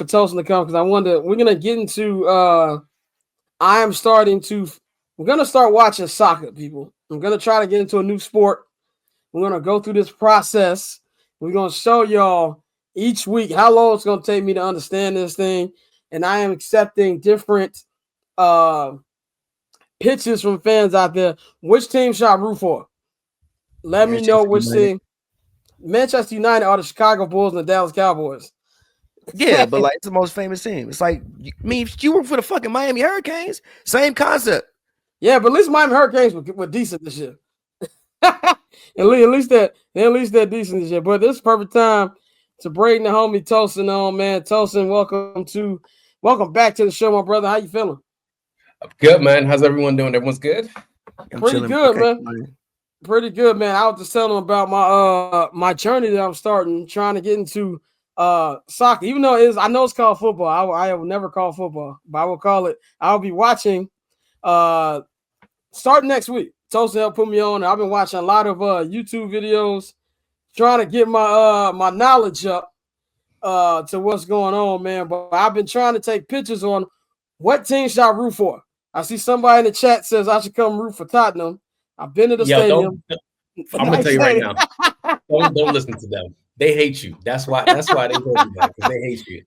for Tosin to come because we're gonna get into we're gonna start watching soccer, people. I'm gonna try to get into a new sport. We're gonna go through this process. We're gonna show y'all each week how long it's gonna take me to understand this thing. And I am accepting different pitches from fans out there. Which team should I root for? Let me know which team. Manchester United are the Chicago Bulls and the Dallas Cowboys. Yeah, but like it's the most famous team. It's like you root for the fucking Miami Hurricanes. Same concept. Yeah, but at least Miami Hurricanes were decent this year. at least they're decent this year. But this is perfect time to bring the homie Tosin on, man. Tosin, welcome back to the show, my brother. How you feeling? I'm good, man. How's everyone doing? Everyone's good? Pretty good, man. Pretty good, man. I was just telling them about my journey that I'm starting, trying to get into soccer. Even though I know it's called football. I will never call football, but I will call it. I'll be watching starting next week. Tosin helped put me on. I've been watching a lot of YouTube videos, trying to get my knowledge up to what's going on, man. But I've been trying to take pictures on what team should I root for. I see somebody in the chat says I should come root for Tottenham. I've been to the stadium. I'm gonna tell you right now. Don't listen to them. They hate you. That's why they told you that, because they hate you.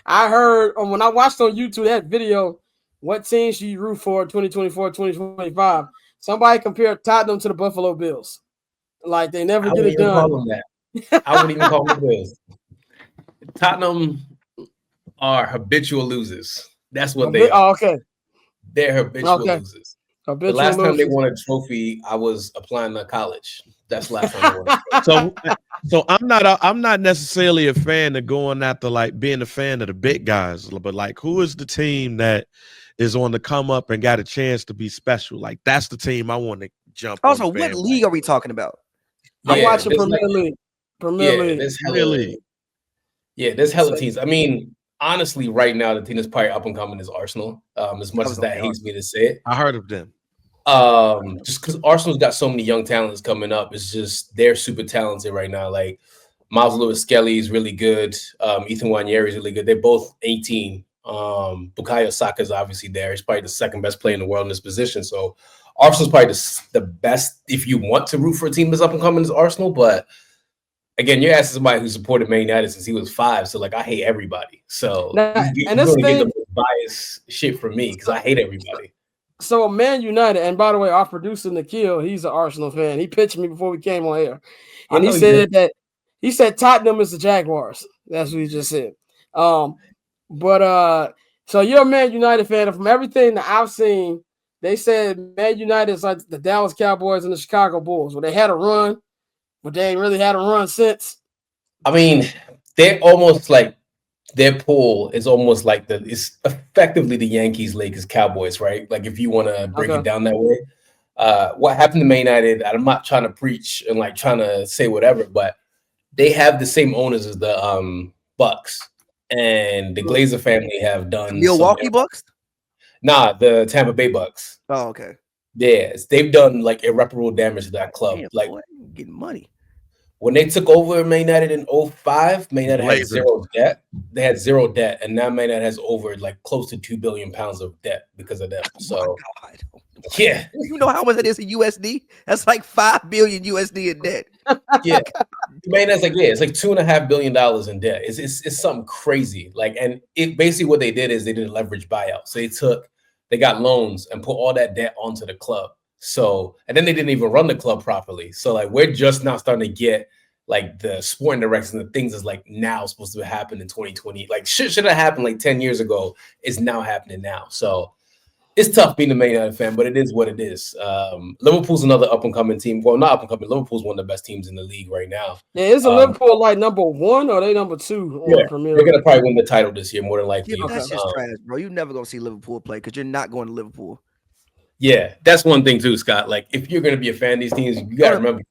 I heard when I watched on YouTube that video, what team should you root for 2024, 2025? Somebody compared Tottenham to the Buffalo Bills. Like they never get it done. I wouldn't even call them the Bills. Tottenham are habitual losers. That's what they are. Oh, okay. They're habitual losers. The last time they won a trophy, I was applying to college. That's the last time they won. So I'm not necessarily a fan of going after like being a fan of the big guys, but like who is the team that is on the come up and got a chance to be special? Like that's the team I want to jump. Also, what league are we talking about? I'm watching Premier League. Premier League. Yeah, there's hella teams. I mean, honestly, right now the team that's probably up and coming is Arsenal. As much as that hates me to say it, I heard of them. Just because Arsenal's got so many young talents coming up, it's just they're super talented right now. Like Miles Lewis-Skelly is really good. Ethan Nwaneri is really good. They're both 18. Bukayo Saka is obviously there. He's probably the second best player in the world in this position. So Arsenal's probably the best if you want to root for a team that's up and coming is Arsenal. But again, you're asking somebody who supported Man United since he was 5. So like I hate everybody. So you're going to get the bias shit from me because I hate everybody. So Man United, and by the way, our producer Nikhil, he's an Arsenal fan. He pitched me before we came on air, and he said Tottenham is the Jaguars. That's what he just said. So you're a Man United fan, and from everything that I've seen, they said Man United is like the Dallas Cowboys and the Chicago Bulls, where they had a run, but they ain't really had a run since. I mean, they're almost like. Their pool is almost like it's effectively the Yankees, Lakers, Cowboys, right? Like if you want to break it down that way. What happened to Man United, I'm not trying to preach and like trying to say whatever, but they have the same owners as the Bucks, and the Glazer family have done Milwaukee Bucks? Nah, the Tampa Bay Bucks. Oh, okay. Yes, they've done like irreparable damage to that club. Damn, like boy, getting money. When they took over Man United in 2005, Man United had zero debt. They had zero debt, and now Man United has over like close to 2 billion pounds of debt because of them. So, yeah, you know how much that is in USD? That's like 5 billion USD in debt. Yeah, Man United's like it's like $2.5 billion in debt. It's something crazy. Like, and it basically what they did is they did a leverage buyout. So they got loans and put all that debt onto the club. So, and then they didn't even run the club properly. So, like, we're just now starting to get like the sporting direction and the things that's like now supposed to happen in 2020. Like, shit should have happened like 10 years ago. Is now happening now. So, it's tough being a Man United fan, but it is what it is. Liverpool's another up and coming team. Well, not up and coming. Liverpool's one of the best teams in the league right now. Yeah, is Liverpool like number 1 or are they number 2? Yeah, they're gonna probably win the title this year more than likely. Yeah, that's just trash, bro. You're never gonna see Liverpool play because you're not going to Liverpool. Yeah, that's one thing too, Scott. Like, if you're going to be a fan of these teams, you got to remember,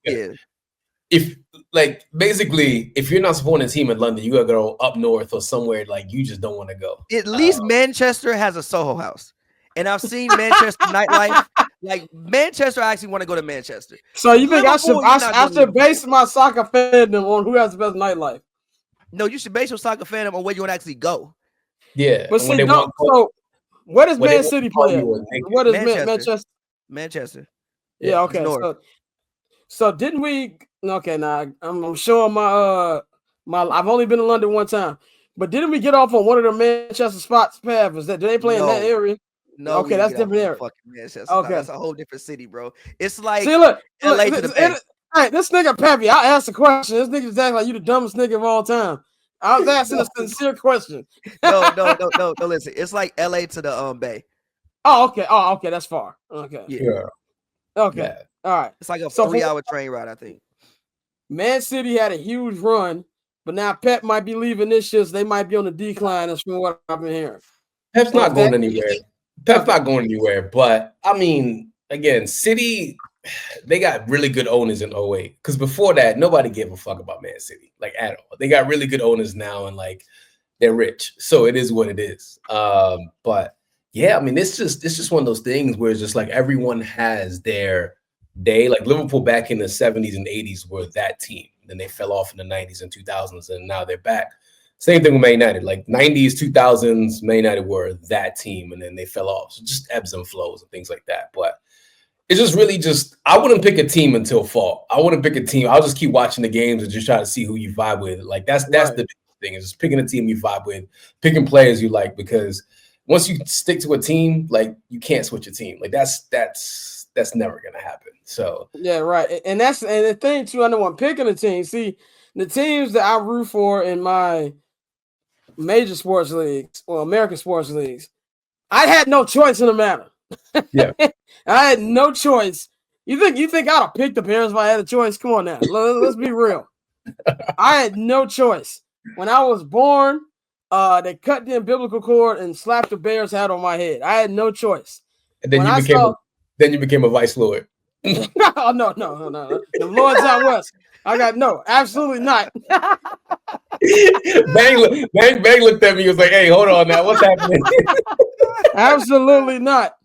if you're not supporting a team in London, you got to go up north or somewhere like you just don't want to go. At least Manchester has a Soho House, and I've seen Manchester nightlife. Like Manchester, I actually want to go to Manchester. So you think I should base my soccer fandom on who has the best nightlife? No, you should base your soccer fandom on where you want to actually go. Yeah, But and when see, they want so what does when they Man want City to call play? you a nigga. What is Manchester. Manchester? Yeah, Yeah, it's okay. north. So didn't we? Okay, now I'm showing my I've only been to London one time, but didn't we get off on one of the Manchester spots? Path is that? Do they play in that No. area? No, Okay, we that's didn't get off different on area. fucking Manchester. Okay, That's a whole different city, bro. It's like see, look, LA to the Bay. Hey, this nigga Pappy, I asked a question. This nigga's acting like you the dumbest nigga of all time. I was asking a sincere question. No. Listen, it's like LA to the Bay. Oh, okay, that's far. Okay, Yeah. okay, Yeah. all right. It's like a So 3-hour train ride, I think. Man City had a huge run, but now Pep might be leaving this shit. So they might be on the decline. That's from what I've been hearing. Pep's So not if going that- anywhere. Pep's Okay. not going anywhere. But I mean, again, City, they got really good owners in 08. Because before that, nobody gave a fuck about Man City, like at all. They got really good owners now, and like they're rich. So it is what it is. But yeah, I mean, it's just one of those things where it's just like everyone has their day. Like Liverpool back in the 70s and 80s were that team. Then they fell off in the 90s and 2000s, and now they're back. Same thing with Man United. Like 90s, 2000s, Man United were that team, and then they fell off. So just ebbs and flows and things like that. But it's just really I wouldn't pick a team until fall. I wouldn't pick a team. I'll just keep watching the games and just try to see who you vibe with. Like that's Right. the big thing, is just picking a team you vibe with, picking players you like, because once you stick to a team, like you can't switch a team. Like that's never gonna happen. So yeah, right. And the thing too, I know I'm picking a team. See, the teams that I root for in my major sports leagues or American sports leagues, I had no choice in the matter. Yeah. I had no choice. You think I'd have picked the Bears if I had a choice? Come on now. Let's be real. I had no choice. When I was born, they cut the umbilical cord and slapped the Bears hat on my head. I had no choice. and then you became a vice lord. Oh, no. The Lord's out west. I got no, absolutely not. Bang looked at me. He was like, "Hey, hold on now. What's happening?" Absolutely not.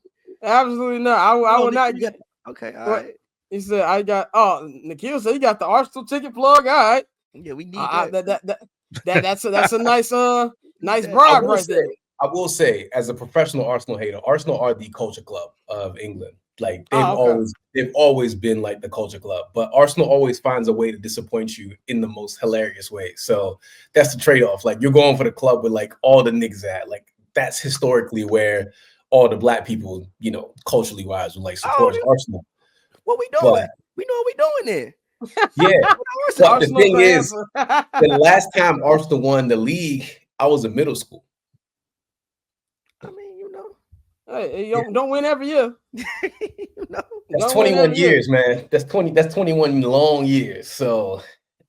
Absolutely not. I will not get. Okay, all right. He said, "I got." Oh, Nikhil said he got the Arsenal ticket plug. All right. Yeah, we need that. That's a nice bribe right there. I will say, as a professional Arsenal hater, Arsenal are the culture club of England. Like they've always been like the culture club, but Arsenal always finds a way to disappoint you in the most hilarious way. So that's the trade-off. Like you're going for the club with like all the niggas at. Like that's historically where all the black people, you know, culturally wise, would like support Arsenal. What we doing? We know what we doing there. Yeah. But the thing is, the last time Arsenal won the league, I was in middle school. I mean, you know. Hey, don't win every year. No. That's 21 years, man. That's 21 long years. So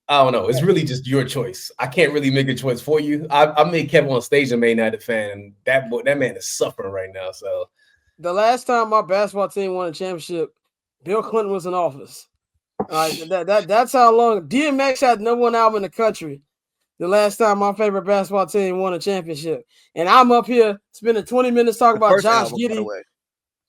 I don't know. It's really just your choice. I can't really make a choice for you. I made Kevin on stage a Man United fan, and that man is suffering right now. So the last time my basketball team won a championship, Bill Clinton was in office. That's how long DMX had no one album in the country. The last time my favorite basketball team won a championship, and I'm up here spending 20 minutes talking about Josh Giddey.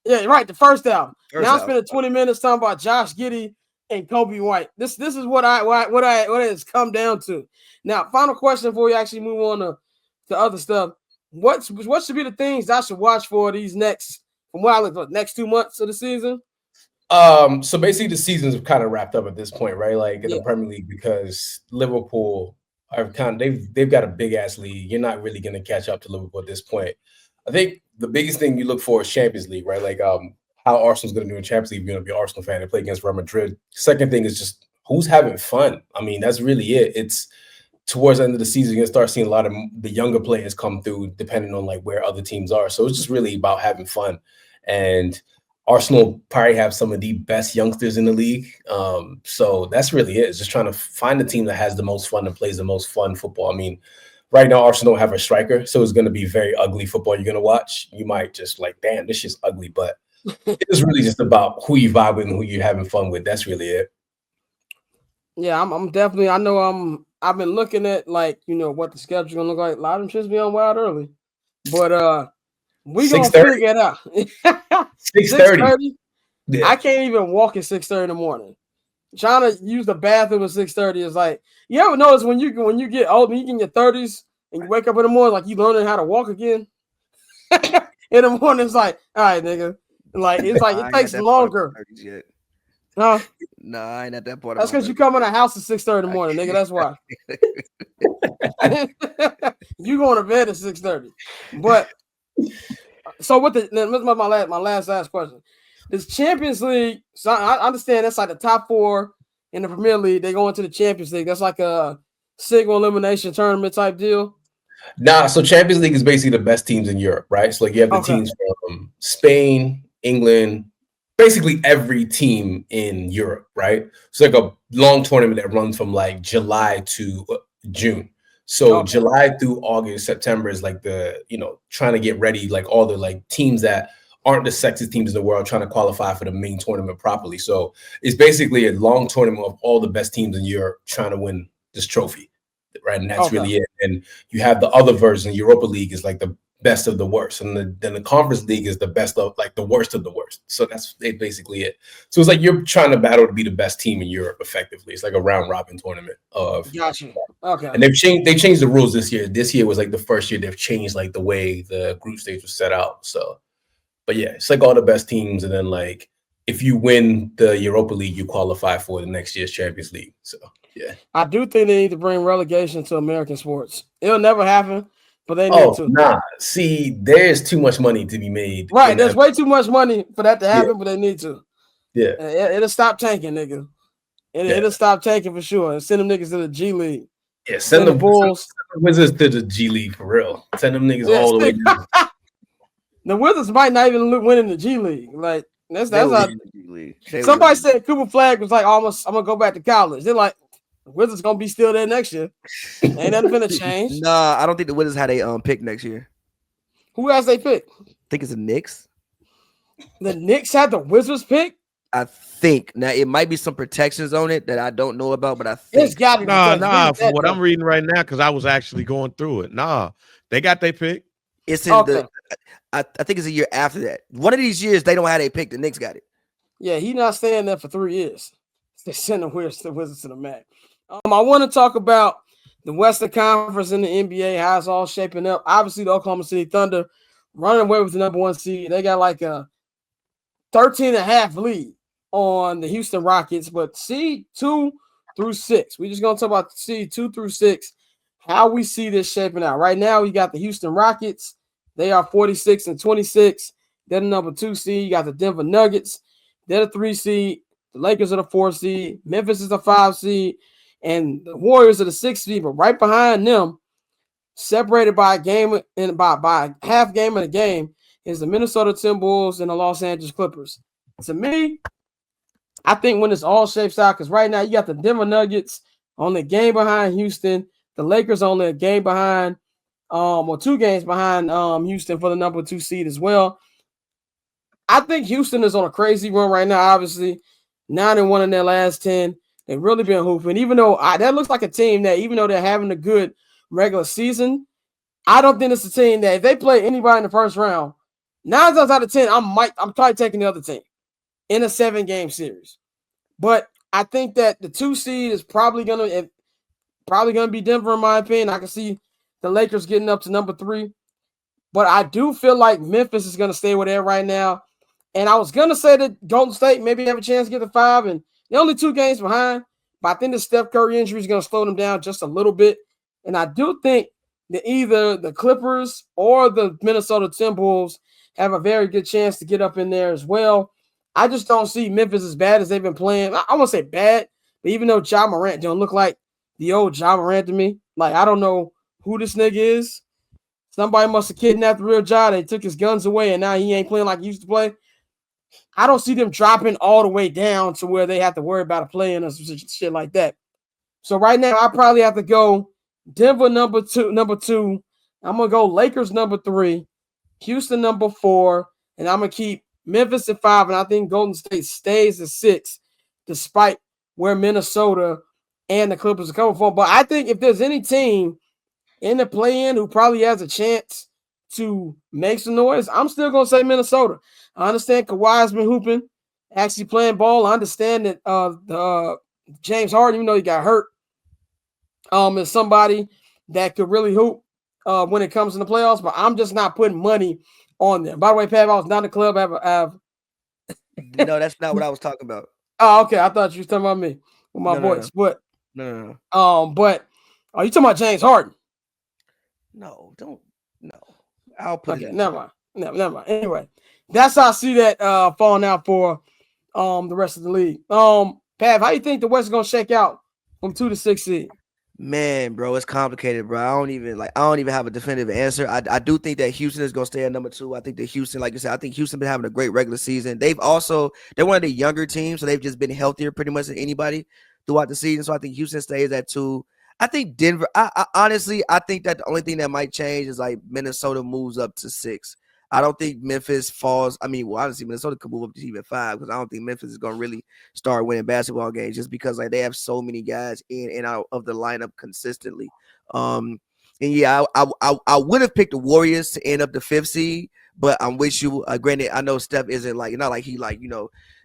Yeah, right. The first album. Now I'm spending 20 minutes talking about Josh Giddey and Kobe White. This is what it has come down to. Now, final question before we actually move on to other stuff. What should be the things I should watch for these next 2 months of the season? So basically the season's kind of wrapped up at this point, right? Like in the Premier League, because Liverpool are they've got a big ass league. You're not really going to catch up to Liverpool at this point. I think the biggest thing you look for is Champions League, right? Like how Arsenal's going to do in Champions League. You're going to be an Arsenal fan and play against Real Madrid. Second thing is just who's having fun. I mean, that's really it. It's towards the end of the season, you're going to start seeing a lot of the younger players come through, depending on like where other teams are. So it's just really about having fun. And Arsenal probably have some of the best youngsters in the league. So that's really it. It's just trying to find a team that has the most fun and plays the most fun football. I mean, right now, Arsenal don't have a striker, so it's going to be very ugly football you're going to watch. You might just like, damn, this shit's ugly. But it's really just about who you vibe with and who you're having fun with. That's really it. Yeah, I'm definitely. I know I've been looking at like what the schedule's gonna look like. A lot of them should be on wild early, but we gonna figure it out. 6:30. Yeah. I can't even walk at 6:30 in the morning. Trying to use the bathroom at 6:30 is like, you ever notice when you get old, when you get in your 30s, and you wake up in the morning like you learning how to walk again. In the morning, it's like, all right, nigga. Like it's like it takes longer. Huh? No, I ain't at that part. That's because you come in the house at 6:30 in the morning, nigga. That's why. You going to bed at 6:30. But so what this is my last question. This Champions League, so I understand that's like the top 4 in the Premier League. They go into the Champions League. That's like a single elimination tournament type deal. Nah, so Champions League is basically the best teams in Europe, right? So like you have the teams from Spain, England, basically every team in Europe, right? It's like a long tournament that runs from like July to June. So July through August, September is like the, trying to get ready, like all the like teams that aren't the sexiest teams in the world trying to qualify for the main tournament properly. So it's basically a long tournament of all the best teams in Europe trying to win this trophy. Right, and that's really it. And you have the other version. Europa League is like the best of the worst, and then the Conference League is the best of like the worst of the worst. So that's basically it. So it's like you're trying to battle to be the best team in Europe. Effectively, it's like a round robin tournament of. Gotcha. Okay. And they changed the rules this year. This year was like the first year they've changed like the way the group stage was set out. So, but yeah, it's like all the best teams, and then like if you win the Europa League, you qualify for the next year's Champions League. So. Yeah, I do think they need to bring relegation to American sports. It'll never happen, but they need to. Nah, see, there's too much money to be made. Right, there's way too much money for that to happen, but they need to. Yeah, it'll stop tanking, nigga. It'll stop tanking for sure. And send them niggas to the G League. Yeah, send the Bulls, send the Wizards to the G League for real. Send them niggas all the way. The Wizards might not even win in the G League. Like that's how. Somebody said Cooper Flag was like almost. I'm gonna go back to college. They're like. The Wizards gonna be still there next year. Ain't nothing gonna change. Nah, I don't think the Wizards had a pick next year. Who has they pick? I think it's the Knicks. The Knicks had the Wizards pick? I think. Now it might be some protections on it that I don't know about, but I think it's got to be. Nah. From what I'm reading right now, because I was actually going through it. Nah, they got their pick. It's in the. I think it's a year after that. One of these years they don't have a pick. The Knicks got it. Yeah, he's not staying there for 3 years. They send the Wizards to the Mac. I want to talk about the Western Conference in the NBA, how it's all shaping up. Obviously, the Oklahoma City Thunder running away with the number 1 seed. They got like a 13.5 lead on the Houston Rockets, but seed 2 through 6. We're just going to talk about seed 2 through 6, how we see this shaping out. Right now, we got the Houston Rockets. They are 46-26. They're the number 2 seed. You got the Denver Nuggets. They're the 3 seed. The Lakers are the 4 seed. Memphis is the 5 seed. And the Warriors are the 6th seed, but right behind them, separated by a game and by a half game in a game, is the Minnesota Timberwolves and the Los Angeles Clippers. To me, I think when this all shapes out, because right now you got the Denver Nuggets only a game behind Houston, the Lakers only a game behind, or 2 games behind Houston for the number 2 seed as well. I think Houston is on a crazy run right now, obviously. 9-1 in their last 10. They've really been hooping, even though that looks like a team that, even though they're having a good regular season, I don't think it's a team that if they play anybody in the first round, 9 times out of 10, I'm probably taking the other team in a 7-game series. But I think that the 2 seed is probably gonna be Denver, in my opinion. I can see the Lakers getting up to number 3, but I do feel like Memphis is gonna stay where they're right now. And I was gonna say that Golden State maybe have a chance to get to 5, and they're only 2 games behind, but I think the Steph Curry injury is going to slow them down just a little bit. And I do think that either the Clippers or the Minnesota Timberwolves have a very good chance to get up in there as well. I just don't see Memphis as bad as they've been playing. I won't say bad, but even though Ja Morant don't look like the old Ja Morant to me, like I don't know who this nigga is. Somebody must have kidnapped the real Ja. They took his guns away, and now he ain't playing like he used to play. I don't see them dropping all the way down to where they have to worry about a play-in or shit like that. So right now, I probably have to go Denver number two. I'm going to go Lakers number 3, Houston number 4, and I'm going to keep Memphis at 5, and I think Golden State stays at 6, despite where Minnesota and the Clippers are coming from. But I think if there's any team in the play-in who probably has a chance to make some noise, I'm still going to say Minnesota. I understand Kawhi's been hooping, actually playing ball. I understand that James Harden, even though he got hurt, is somebody that could really hoop. when it comes in the playoffs, but I'm just not putting money on them. By the way, Pat, I was not in the club. No, that's not what I was talking about. Oh, okay. I thought you were talking about me with my voice. But no. But are you talking about James Harden? No, don't. No, I'll put it. Never mind. Never mind. Anyway, that's how I see that falling out for the rest of the league. Pav, how you think the West is gonna shake out from 2 to 6 seed? Man, bro, it's complicated, bro. I don't even have a definitive answer. I do think that Houston is gonna stay at number 2. I think that Houston, like you said, I think Houston been having a great regular season. They're one of the younger teams, so they've just been healthier pretty much than anybody throughout the season. So I think Houston stays at 2. I think Denver. I honestly, I think that the only thing that might change is like Minnesota moves up to 6. I don't think Memphis falls. I mean, well, honestly, Minnesota could move up to even 5 because I don't think Memphis is going to really start winning basketball games just because like they have so many guys in and out of the lineup consistently. And yeah, I would have picked the Warriors to end up the 5th seed, but I'm with you. Granted, I know Steph isn't like not like he like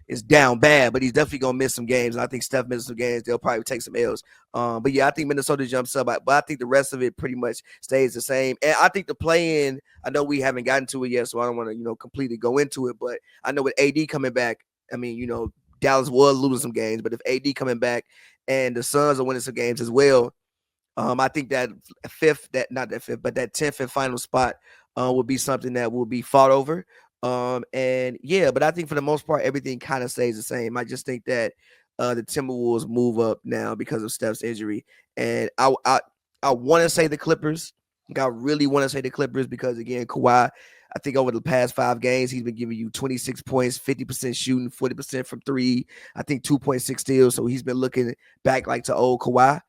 is down bad, but he's definitely gonna miss some games. And I think Steph misses some games. They'll probably take some L's. But yeah, I think Minnesota jumps up, but I think the rest of it pretty much stays the same. And I think the play-in, I know we haven't gotten to it yet, so I don't want to completely go into it. But I know with AD coming back, I mean Dallas was losing some games, but if AD coming back and the Suns are winning some games as well, I think that 10th and final spot will be something that will be fought over. And yeah, but I think for the most part, everything kind of stays the same. I just think that the Timberwolves move up now because of Steph's injury. And I want to say the Clippers. I really want to say the Clippers because, again, Kawhi, I think over the past 5 games, he's been giving you 26 points, 50% shooting, 40% from 3. I think 2.6 steals. So he's been looking back like to old Kawhi.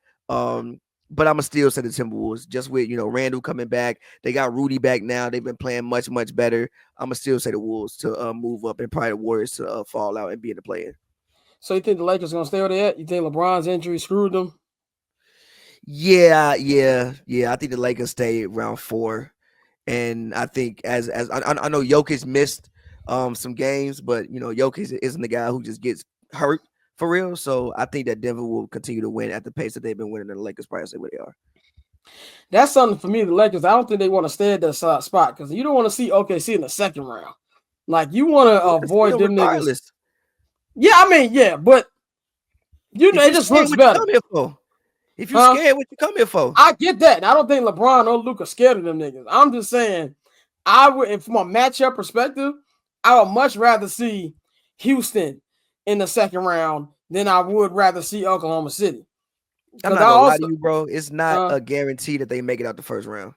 But I'm going to still say the Timberwolves just with, Randall coming back. They got Rudy back now. They've been playing much, much better. I'm going to still say the Wolves to move up and probably the Warriors to fall out and be in the play-in. So you think the Lakers are going to stay where they at? You think LeBron's injury screwed them? Yeah. I think the Lakers stay around 4. And I think as I know Jokic missed some games, but, Jokic isn't the guy who just gets hurt. For real, so I think that Denver will continue to win at the pace that they've been winning, and the Lakers probably stay where they are. That's something for me. The Lakers, I don't think they want to stay at that spot because you don't want to see OKC in the second round. Like you want to avoid them regardless. Niggas. Yeah, I mean, yeah, but it just looks better. If you're scared, what you come here for? I get that. I don't think LeBron or Luka scared of them niggas. I'm just saying, from a matchup perspective, I would much rather see Houston in the second round than I would rather see Oklahoma City. I'm not gonna lie to you, bro. It's not a guarantee that they make it out the first round.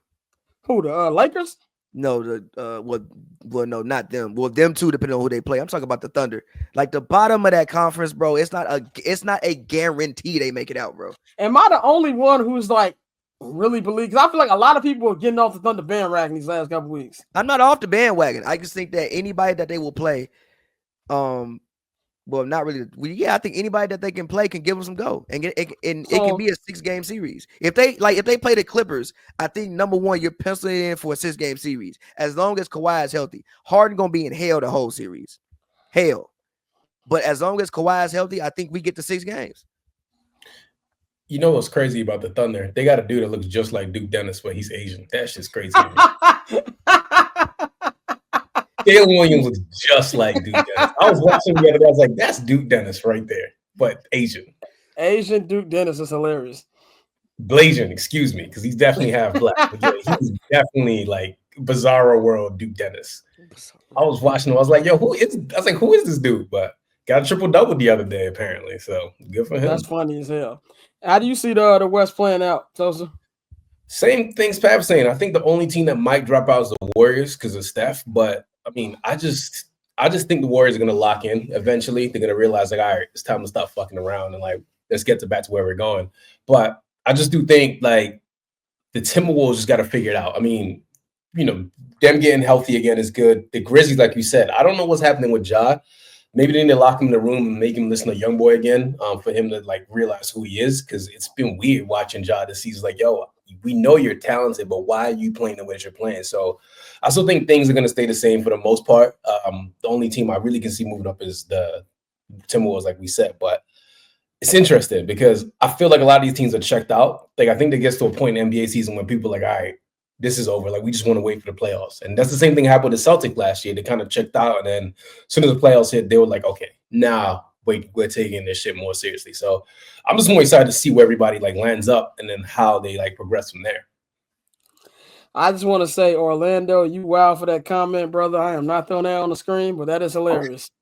Who, the Lakers? No, no, not them. Well, them too, depending on who they play. I'm talking about the Thunder. Like the bottom of that conference, bro. It's not a guarantee they make it out, bro. Am I the only one who's like really believe? Because I feel like a lot of people are getting off the Thunder bandwagon these last couple weeks. I'm not off the bandwagon. I just think that anybody that they will play, well, not really. Yeah, I think anybody that they can play can give them some go, and it can be a 6-game series. If they play the Clippers, I think number one, you're penciling in for a 6-game series as long as Kawhi is healthy. Harden gonna be in hell the whole series, hell. But as long as Kawhi is healthy, I think we get to 6 games. You know what's crazy about the Thunder? They got a dude that looks just like Duke Dennis, but he's Asian. That's just crazy. Jalen Williams looks just like Duke Dennis. I was watching the other day. I was like, that's Duke Dennis right there, but Asian. Asian Duke Dennis is hilarious. Blasian, excuse me, because he's definitely half black. But yeah, he's definitely like bizarro world Duke Dennis. I was watching him. I was like, yo, who is this dude? But got a triple-double the other day, apparently. So good for him. That's funny as hell. How do you see the West playing out, Tosa? Same things Pat was saying. I think the only team that might drop out is the Warriors because of Steph, but I mean, I just think the Warriors are going to lock in eventually. They're going to realize, like, all right, it's time to stop fucking around and, like, let's get back to where we're going. But I just do think, like, the Timberwolves just got to figure it out. I mean, them getting healthy again is good. The Grizzlies, like you said, I don't know what's happening with Ja. Maybe they need to lock him in the room and make him listen to Young Boy again for him to, like, realize who he is because it's been weird watching Ja this season. Like, yo, we know you're talented, but why are you playing the way that you're playing? So I still think things are going to stay the same for the most part. The only team I really can see moving up is the Timberwolves, like we said. But it's interesting because I feel like a lot of these teams are checked out. Like I think it gets to a point in the NBA season when people are like, all right, this is over. Like, we just want to wait for the playoffs. And that's the same thing happened with the Celtics last year. They kind of checked out, and then as soon as the playoffs hit, they were like, okay, now wait, we're taking this shit more seriously. So I'm just more excited to see where everybody like lands up and then how they like progress from there. I just want to say, Orlando, you wow for that comment, brother. I am not throwing that on the screen, but that is hilarious.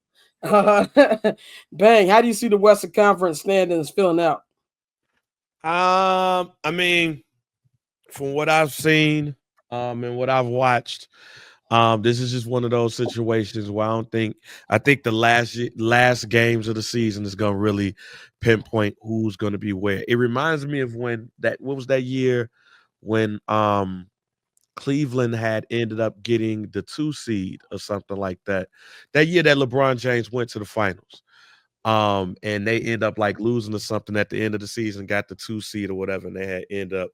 Bang, how do you see the Western Conference standings filling out? I mean, from what I've seen and what I've watched, this is just one of those situations where I think the last games of the season is gonna really pinpoint who's gonna be where. It reminds me of what was that year when Cleveland had ended up getting the 2 seed or something like that. That year that LeBron James went to the finals. And they end up like losing to something at the end of the season, got the 2 seed or whatever, and they had end up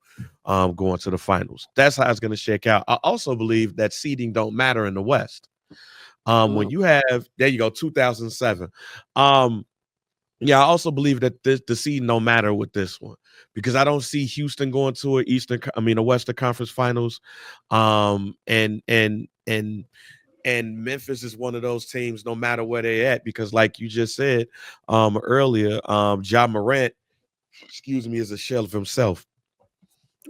going to the finals. That's how it's going to shake out. I also believe that seeding don't matter in the West. When you have, there you go, 2007. Yeah, I also believe that the seeding don't matter with this one because I don't see Houston going to a Western Conference Finals, and Memphis is one of those teams, no matter where they're at, because like you just said earlier, Ja Morant, is a shell of himself.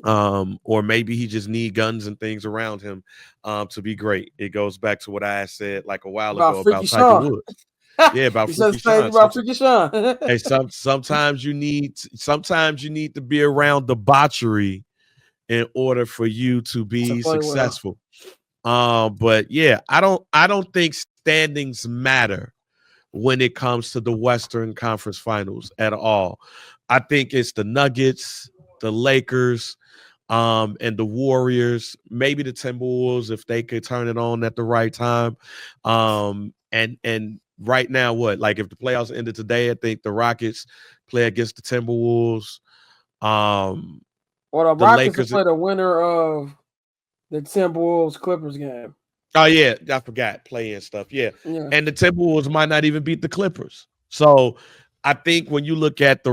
Or maybe he just need guns and things around him to be great. It goes back to what I said like a while ago about Tiger Woods. Yeah, about Freaky Sean. Hey, sometimes you need to be around debauchery in order for you to be successful. But yeah, I don't think standings matter when it comes to the Western Conference Finals at all. I think it's the Nuggets, the Lakers, and the Warriors, maybe the Timberwolves if they could turn it on at the right time. And right now, like if the playoffs ended today, I think the Rockets play against the Timberwolves. Or the Rockets will play the winner of the Timberwolves Clippers game. Oh yeah, I forgot play-in stuff. Yeah, and the Timberwolves might not even beat the Clippers. So I think when you look at the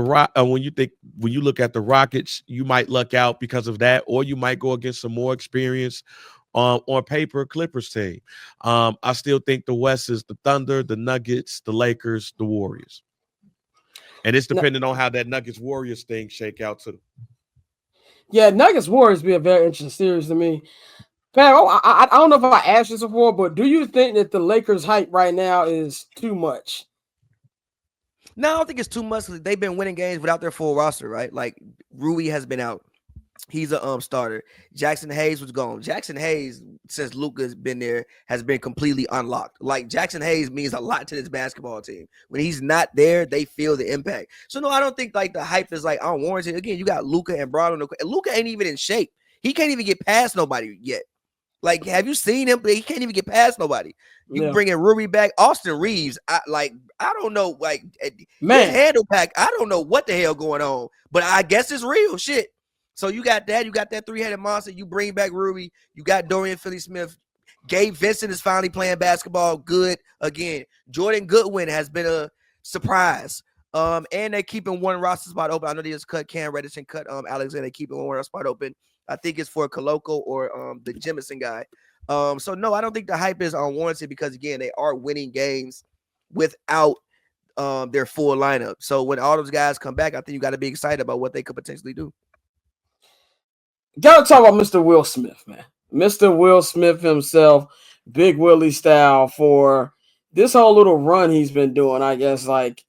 Rockets, you might luck out because of that, or you might go against some more experience on paper Clippers team. I still think the West is the Thunder, the Nuggets, the Lakers, the Warriors, and it's depending on how that Nuggets Warriors thing shake out too. Yeah, Nuggets Warriors be a very interesting series to me. Pat, I don't know if I asked this before, but do you think that the Lakers hype right now is too much? No, I don't think it's too much. They've been winning games without their full roster, right? Like Rui has been out. He's a starter. Jackson Hayes was gone. Jackson Hayes, since Luka's been there, has been completely unlocked. Like Jackson Hayes means a lot to this basketball team. When he's not there, they feel the impact. So no, I don't think like the hype is like unwarranted. Again, you got Luka and Brown. Luka ain't even in shape. He can't even get past nobody yet. Like, have you seen him? He can't even get past nobody. You bringing Rui back, Austin Reeves. I don't know, like man, handle pack. I don't know what the hell going on, but I guess it's real shit. So you got that 3-headed monster. You bring back Rui. You got Dorian Finney-Smith. Gabe Vincent is finally playing basketball good again. Jordan Goodwin has been a surprise. And they're keeping one roster spot open. I know they just cut Cam Reddish and cut Alexander. They keeping one roster spot open. I think it's for Koloko or the Jemison guy. So no, I don't think the hype is unwarranted because again, they are winning games without their full lineup. So when all those guys come back, I think you got to be excited about what they could potentially do. Gotta talk about Mr. Will Smith, man. Mr. Will Smith himself, Big Willie style, for this whole little run he's been doing, I guess, like,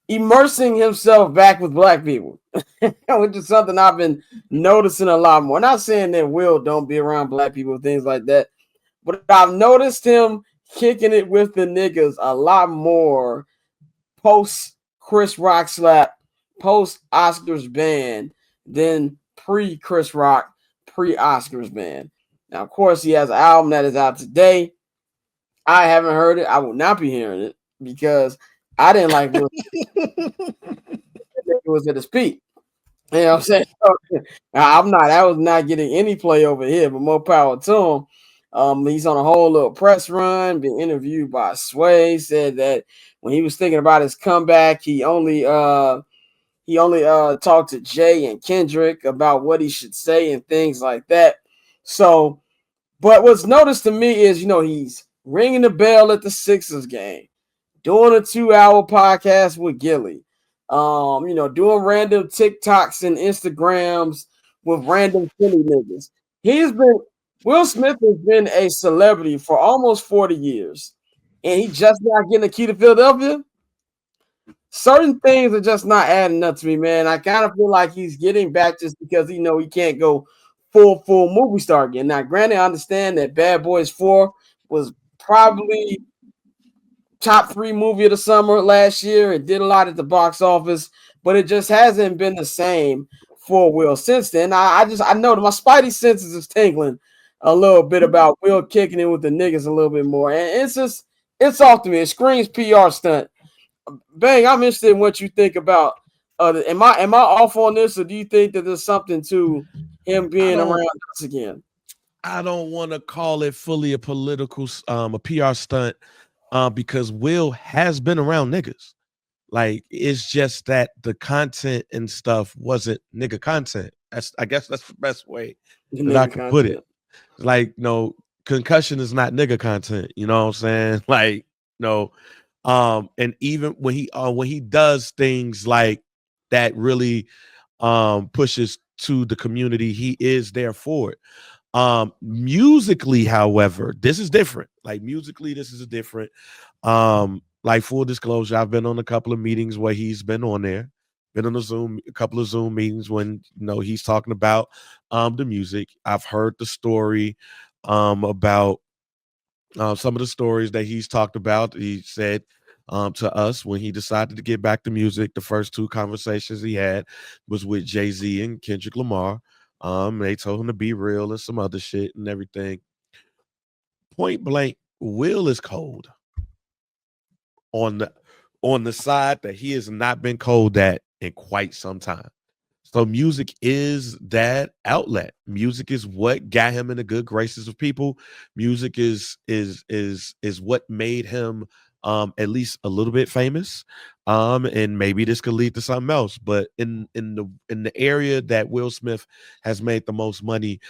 immersing himself back with black people, which is something I've been noticing a lot more. Not saying that Will don't be around black people, things like that, but I've noticed him kicking it with the niggas a lot more post Chris Rock slap, post Oscars ban than pre Chris Rock, pre Oscars ban. Now, of course, he has an album that is out today. I haven't heard it. I will not be hearing it because I didn't like Will. It was at his peak. You know what I'm saying? I was not getting any play over here, but more power to him. He's on a whole little press run, been interviewed by Sway, said that when he was thinking about his comeback, he only He only talked to Jay and Kendrick about what he should say and things like that. So, but what's noticed to me is, he's ringing the bell at the Sixers game, doing a 2-hour podcast with Gilly, doing random TikToks and Instagrams with random Philly niggas. Will Smith has been a celebrity for almost 40 years, and he just not getting a key to Philadelphia. Certain things are just not adding up to me, man. I kind of feel like he's getting back just because he can't go full movie star again. Now, granted, I understand that Bad Boys 4 was probably top 3 movie of the summer last year. It did a lot at the box office, but it just hasn't been the same for Will since then. I know that my spidey senses is tingling a little bit about Will kicking in with the niggas a little bit more, and it's off to me. It screams PR stunt. Bang, I'm interested in what you think about. Am I off on this, or do you think that there's something to him being around us again? I don't want to call it fully a political, a PR stunt, because Will has been around niggas. Like, it's just that the content and stuff wasn't nigga content. I guess that's the best way that I can put it. Like, no, concussion is not nigga content. You know what I'm saying? Like, no. And even when he does things like that really pushes to the community, he is there for it. Musically, however, this is different. Like, musically, this is different. Like, full disclosure, I've been on a couple of meetings where he's been on there, been on a couple of Zoom meetings when he's talking about the music. I've heard the story about some of the stories that he's talked about. He said to us when he decided to get back to music, the first 2 conversations he had was with Jay-Z and Kendrick Lamar. They told him to be real and some other shit and everything. Point blank, Will is cold on the side that he has not been cold at in quite some time. So music is that outlet. Music is what got him in the good graces of people. Music is what made him at least a little bit famous. And maybe this could lead to something else. But in the area that Will Smith has made the most money,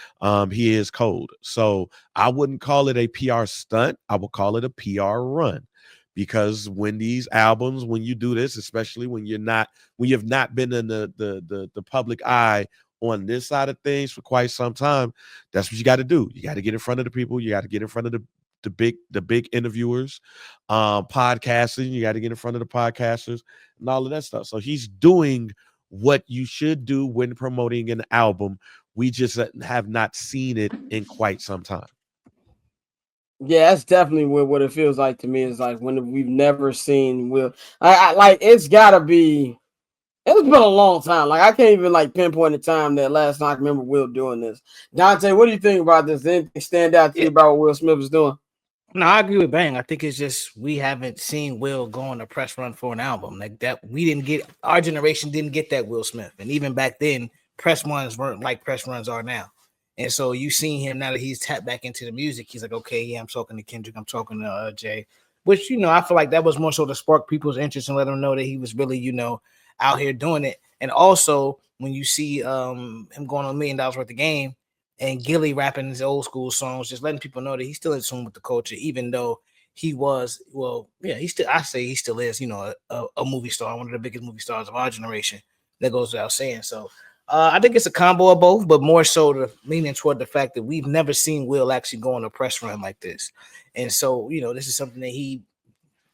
he is cold. So I wouldn't call it a PR stunt. I would call it a PR run. Because when these albums, when you do this, especially when you have not been in the public eye on this side of things for quite some time, that's what you got to do. You got to get in front of the people. You got to get in front of the big interviewers, podcasting. You got to get in front of the podcasters and all of that stuff. So he's doing what you should do when promoting an album. We just have not seen it in quite some time. Yeah, that's definitely what it feels like to me. Is like when we've never seen Will. I like it's gotta be. It's been a long time. Like I can't even pinpoint the time that last time I can remember Will doing this. Dante, what do you think about this? Did anything stand out to you about what Will Smith was doing? No, I agree with Bang. I think it's just we haven't seen Will go on a press run for an album like that. Our generation didn't get that Will Smith, and even back then, press runs weren't like press runs are now. And so you seen him now that he's tapped back into the music. He's like, okay, yeah, I'm talking to Kendrick, I'm talking to Jay, which I feel like that was more so to spark people's interest and let them know that he was really, out here doing it. And also when you see him going on $1 million worth of game and Gilly rapping his old school songs, just letting people know that he's still in tune with the culture, even though he was, he still is, a movie star, one of the biggest movie stars of our generation. That goes without saying. So I think it's a combo of both, but more so leaning toward the fact that we've never seen Will actually go on a press run like this. And so, this is something that he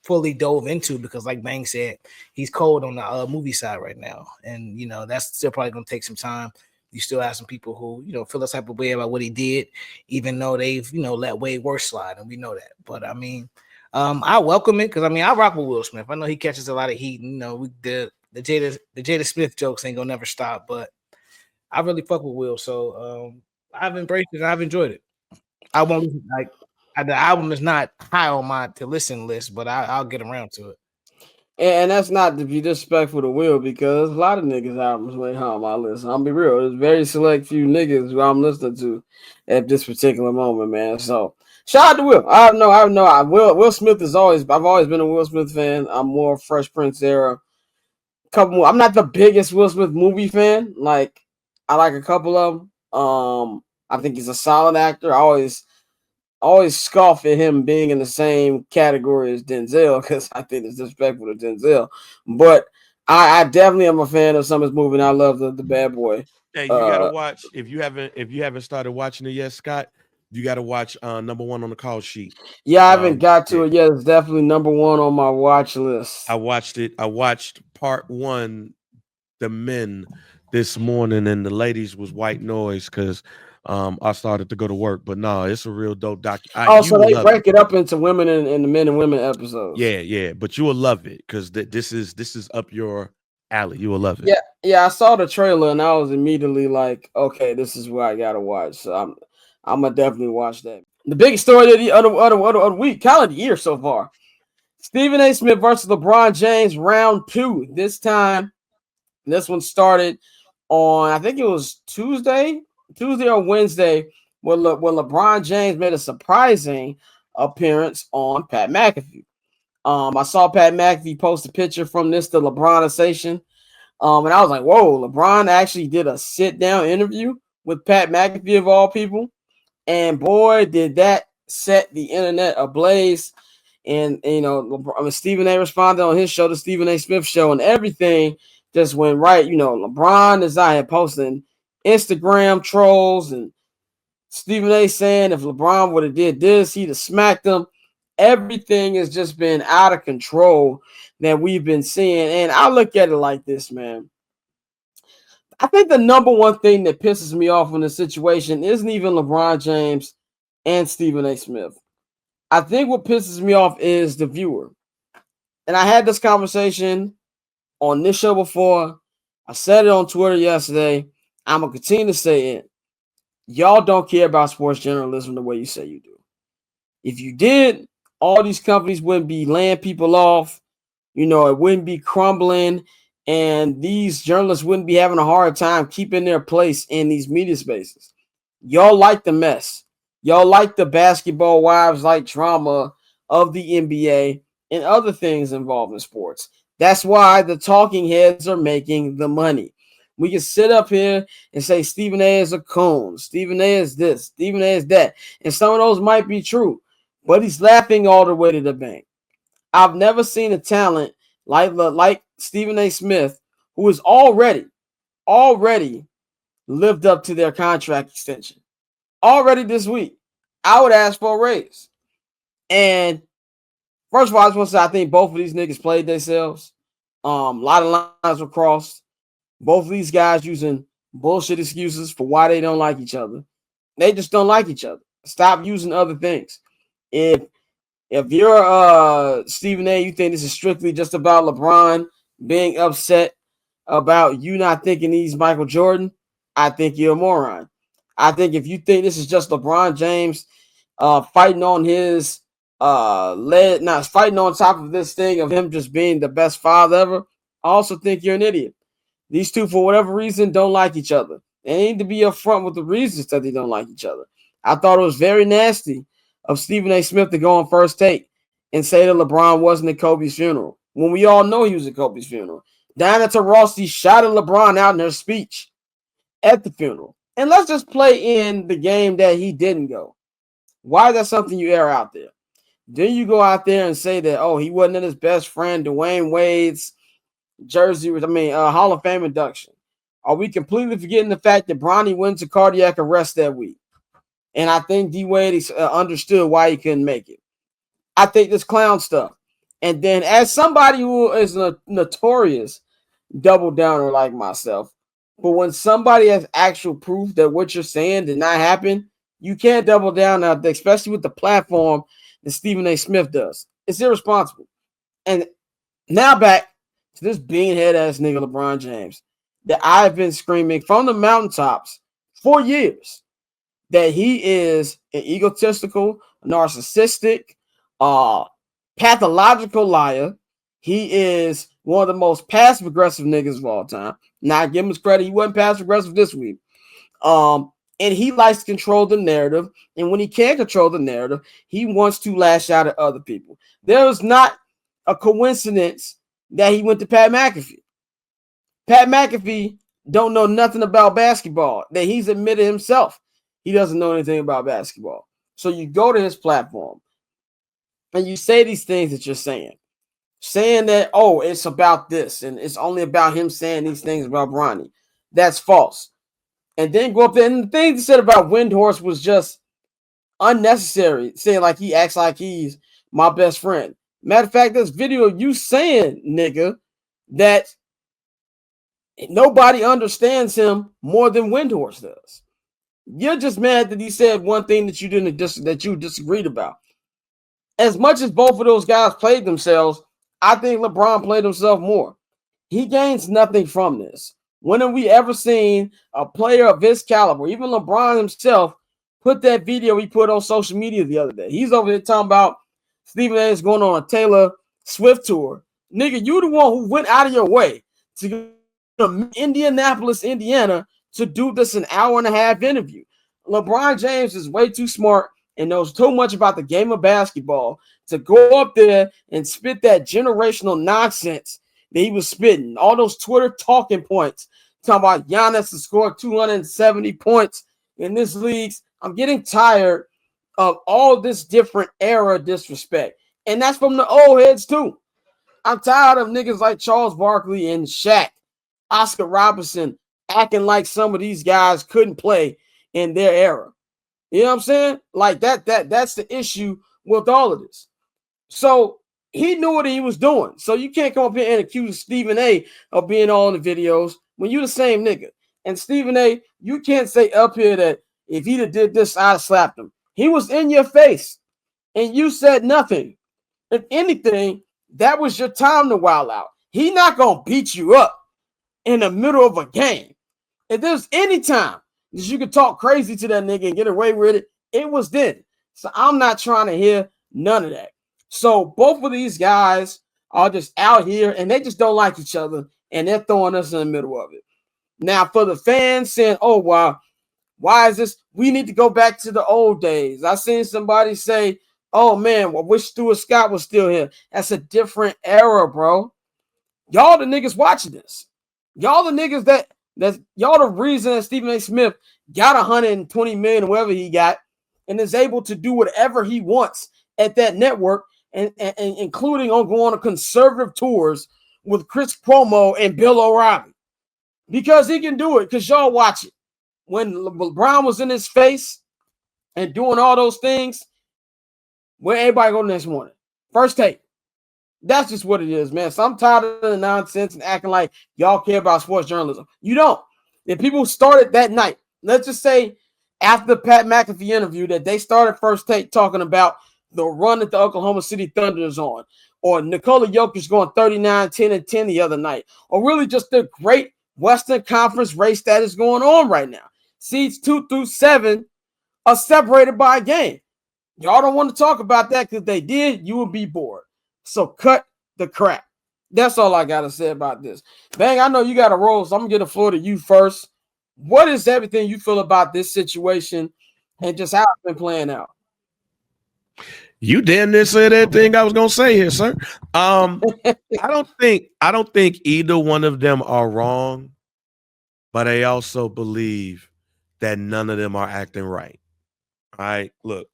fully dove into because, like Bang said, he's cold on the movie side right now. And, that's still probably going to take some time. You still have some people who, feel the type of way about what he did, even though they've, let way worse slide. And we know that. But, I welcome it because, I rock with Will Smith. I know he catches a lot of heat. The Jada Smith jokes ain't going to never stop. But I really fuck with Will, so I've embraced it and I've enjoyed it. I won't the album is not high on my to listen list, but I'll get around to it. And that's not to be disrespectful to Will because a lot of niggas' albums way high on my list. I'll be real. There's very select few niggas who I'm listening to at this particular moment, man. So shout out to Will. I know. Will Smith I've always been a Will Smith fan. I'm more Fresh Prince era. couple more. I'm not the biggest Will Smith movie fan. Like, I like a couple of them. I think he's a solid actor. I always scoff at him being in the same category as Denzel because I think it's disrespectful to Denzel. But I definitely am a fan of some of his movie, and I love the Bad Boy. And you gotta watch if you haven't started watching it yet, Scott. You gotta watch number one on the call sheet. Yeah, I haven't got to it yet. It's definitely number one on my watch list. I watched it. I watched part one, The Men, this morning, and the ladies was white noise because I started to go to work. But no, it's a real dope so they break it up into women and the men and women episodes. Yeah. But you will love it because this is up your alley. You will love it. Yeah. I saw the trailer and I was immediately like, okay, this is where I gotta watch. So I'm gonna definitely watch that. The biggest story of the other week, calendar year so far. Stephen A. Smith versus LeBron James, round 2. This one started on, I think it was Tuesday or Wednesday, when LeBron James made a surprising appearance on Pat McAfee. I saw Pat McAfee post a picture from the LeBronization. And I was like, whoa, LeBron actually did a sit-down interview with Pat McAfee of all people. And boy, did that set the internet ablaze. And, Stephen A. responded on his show, the Stephen A. Smith show, and everything just went right. LeBron is out here posting Instagram trolls, and Stephen A. saying if LeBron would have did this, he'd have smacked him. Everything has just been out of control that we've been seeing. And I look at it like this, man. I think the number one thing that pisses me off in this situation isn't even LeBron James and Stephen A. Smith. I think what pisses me off is the viewer. And I had this conversation on this show before. I said it on Twitter yesterday. I'm going to continue to say it. Y'all don't care about sports journalism the way you say you do. If you did, all these companies wouldn't be laying people off. It wouldn't be crumbling. And these journalists wouldn't be having a hard time keeping their place in these media spaces. Y'all like the mess. Y'all like the basketball wives like drama of the NBA and other things involved in sports. That's why the talking heads are making the money. We can sit up here and say Stephen A. is a coon. Stephen A. is this. Stephen A. is that. And some of those might be true. But he's laughing all the way to the bank. I've never seen a talent like Stephen A. Smith, who has already lived up to their contract extension. Already this week, I would ask for a raise. And first of all, I just want to say I think both of these niggas played themselves. A lot of lines were crossed. Both of these guys using bullshit excuses for why they don't like each other. They just don't like each other. Stop using other things. If you're Stephen A., you think this is strictly just about LeBron being upset about you not thinking he's Michael Jordan, I think you're a moron. I think if you think this is just LeBron James fighting on his fighting on top of this thing of him just being the best father ever, I also think you're an idiot. These two, for whatever reason, don't like each other. They need to be upfront with the reasons that they don't like each other. I thought it was very nasty of Stephen A. Smith to go on First Take and say that LeBron wasn't at Kobe's funeral when we all know he was at Kobe's funeral. Diana Taurasi shouted LeBron out in her speech at the funeral. And let's just play in the game that he didn't go. Why is that something you air out there? Then you go out there and say that, oh, he wasn't in his best friend Dwayne Wade's Hall of Fame induction. Are we completely forgetting the fact that Bronny went to cardiac arrest that week? And I think D Wade understood why he couldn't make it. I think this clown stuff. And then as somebody who is a notorious double downer like myself, but when somebody has actual proof that what you're saying did not happen, you can't double down out there, especially with the platform that Stephen A. Smith does. It's irresponsible. And now back to this beanhead ass nigga LeBron James that I've been screaming from the mountaintops for years that he is an egotistical, narcissistic, pathological liar. He is one of the most passive-aggressive niggas of all time. Now, I give him his credit. He wasn't passive-aggressive this week. And he likes to control the narrative. And when he can't control the narrative, he wants to lash out at other people. There is not a coincidence that he went to Pat McAfee. Pat McAfee don't know nothing about basketball. That he's admitted himself. He doesn't know anything about basketball. So you go to his platform and you say these things that you're saying that, oh, it's about this and it's only about him saying these things about Bronny. That's false. And then go up there and the things he said about Windhorst was just unnecessary, saying like he acts like he's my best friend. Matter of fact, this video of you saying, nigga, that nobody understands him more than Windhorst does. You're just mad that he said one thing that you disagreed about. As much as both of those guys played themselves, I think LeBron played himself more. He gains nothing from this. When have we ever seen a player of his caliber, even LeBron himself, put that video he put on social media the other day? He's over here talking about Stephen A. is going on a Taylor Swift tour. Nigga, you the one who went out of your way to go to Indianapolis, Indiana, to do this an hour and a half interview. LeBron James is way too smart and knows too much about the game of basketball to go up there and spit that generational nonsense that he was spitting. All those Twitter talking points talking about Giannis to score 270 points in this league. I'm getting tired of all this different era disrespect. And that's from the old heads too. I'm tired of niggas like Charles Barkley and Shaq, Oscar Robertson acting like some of these guys couldn't play in their era. You know what I'm saying? Like that's the issue with all of this. So he knew what he was doing. So you can't come up here and accuse Stephen A of being all in the videos when you the same nigga. And Stephen A, you can't say up here that if he'd have did this, I'd have slapped him. He was in your face and you said nothing. If anything, that was your time to wild out. He not going to beat you up in the middle of a game. If there's any time that you could talk crazy to that nigga and get away with it, it was then. So I'm not trying to hear none of that. So both of these guys are just out here and they just don't like each other and they're throwing us in the middle of it. Now, for the fans saying, oh, wow, why is this? We need to go back to the old days. I seen somebody say, oh, man, I wish Stuart Scott was still here. That's a different era, bro. Y'all the niggas watching this. Y'all the niggas that's y'all the reason that Stephen A. Smith got 120 million or whatever he got and is able to do whatever he wants at that network and including on going on conservative tours with Chris Cuomo and Bill O'Reilly. Because he can do it, because y'all watch it. When LeBron was in his face and doing all those things, where everybody go next morning? First Take. That's just what it is, man. So I'm tired of the nonsense and acting like y'all care about sports journalism. You don't. If people started that night, let's just say after the Pat McAfee interview that they started First Take talking about the run that the Oklahoma City Thunder is on, or Nikola Jokic going 39, 10, and 10 the other night, or really just the great Western Conference race that is going on right now. Seeds 2 through 7 are separated by a game. Y'all don't want to talk about that because they did, you will be bored. So cut the crap. That's all I got to say about this. Bang, I know you got a roll, so I'm going to get the floor to you first. What is everything you feel about this situation and just how it's been playing out? You damn near said everything I was gonna say here, sir. I don't think either one of them are wrong, but I also believe that none of them are acting right. All right, look,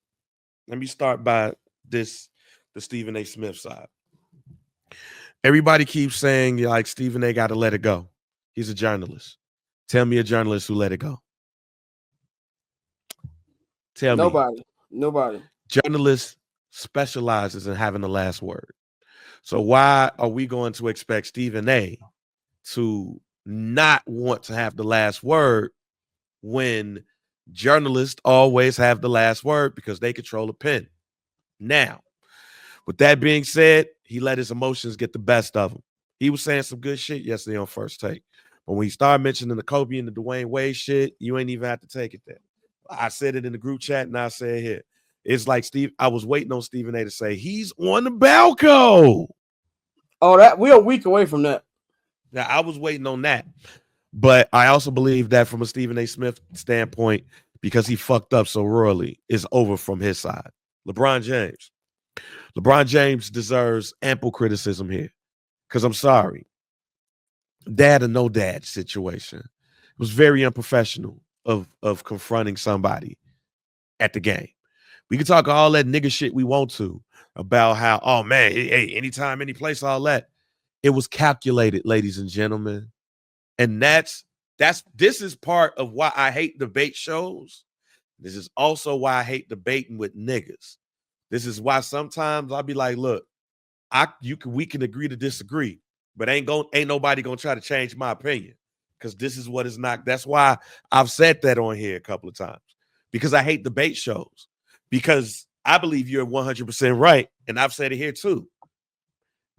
let me start by the Stephen A. Smith side. Everybody keeps saying like Stephen A. got to let it go. He's a journalist. Tell me a journalist who let it go. Tell me. Nobody. Journalists specializes in having the last word. So why are we going to expect Stephen A. to not want to have the last word when journalists always have the last word because they control a pen? Now, with that being said, he let his emotions get the best of him. He was saying some good shit yesterday on First Take. But when he started mentioning the Kobe and the Dwayne Wade shit, you ain't even have to take it there. I said it in the group chat and I say it here. It's like I was waiting on Stephen A. to say he's on the Balco. Oh, that we're a week away from that. Now I was waiting on that, but I also believe that from a Stephen A. Smith standpoint, because he fucked up so royally, is over from his side. LeBron James deserves ample criticism here, because I'm sorry, dad or no dad situation. It was very unprofessional of confronting somebody at the game. We can talk all that nigga shit we want to about how, oh man, hey, anytime, any place, all that. It was calculated, ladies and gentlemen. And this is part of why I hate debate shows. This is also why I hate debating with niggas. This is why sometimes I'll be like, look, we can agree to disagree, but ain't nobody gonna try to change my opinion. Because this is what is not. That's why I've said that on here a couple of times. Because I hate debate shows. Because I believe you're 100% right. And I've said it here too.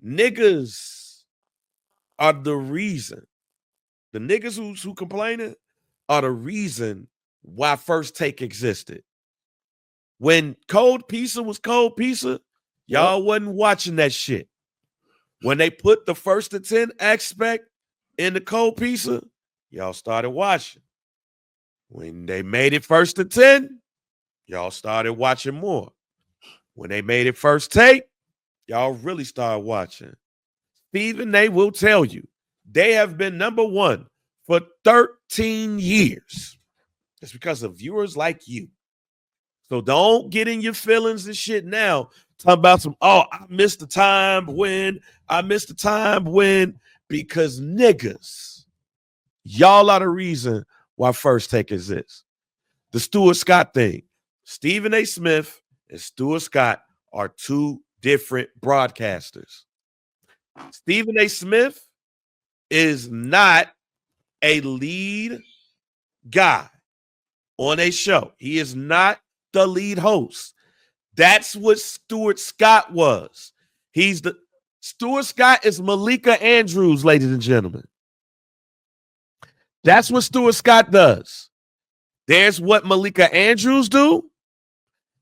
Niggas are the reason. The niggas who complaining are the reason why First Take existed. When Cold Pizza was Cold Pizza, y'all wasn't watching that shit. When they put the 1st to 10 aspect in the Cold Pizza, y'all started watching. When they made it 1st to 10, y'all started watching more. When they made it First Take, y'all really started watching. Stephen, they will tell you, they have been number one for 13 years. It's because of viewers like you. So don't get in your feelings and shit now. Talking about some, I missed the time when, because niggas, y'all are the reason why First Take exists. The Stuart Scott thing. Stephen A. Smith and Stuart Scott are two different broadcasters. Stephen A. Smith is not a lead guy on a show. He is not the lead host. That's what Stuart Scott was. Stuart Scott is Malika Andrews, ladies and gentlemen. That's what Stuart Scott does. There's what Malika Andrews do,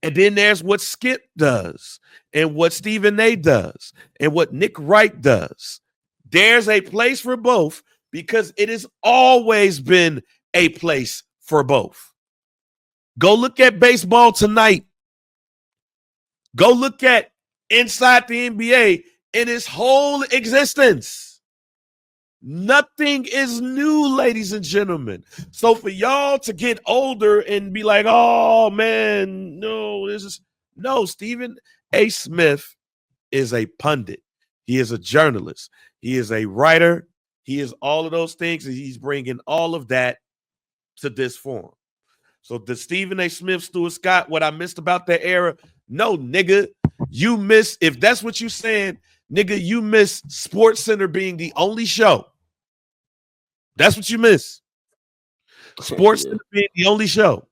and then there's what Skip does, and what Stephen A. does, and what Nick Wright does. There's a place for both because it has always been a place for both. Go look at baseball tonight. Go look at inside the NBA in its whole existence. Nothing is new, ladies and gentlemen. So for y'all to get older and be like, oh man, no, Stephen A. Smith is a pundit. He is a journalist. He is a writer. He is all of those things, and he's bringing all of that to this forum. So the Stephen A. Smith, Stuart Scott, what I missed about that era, no, nigga, you miss, if that's what you saying, nigga, you miss Sports Center being the only show. That's what you miss. Sports Center being the only show.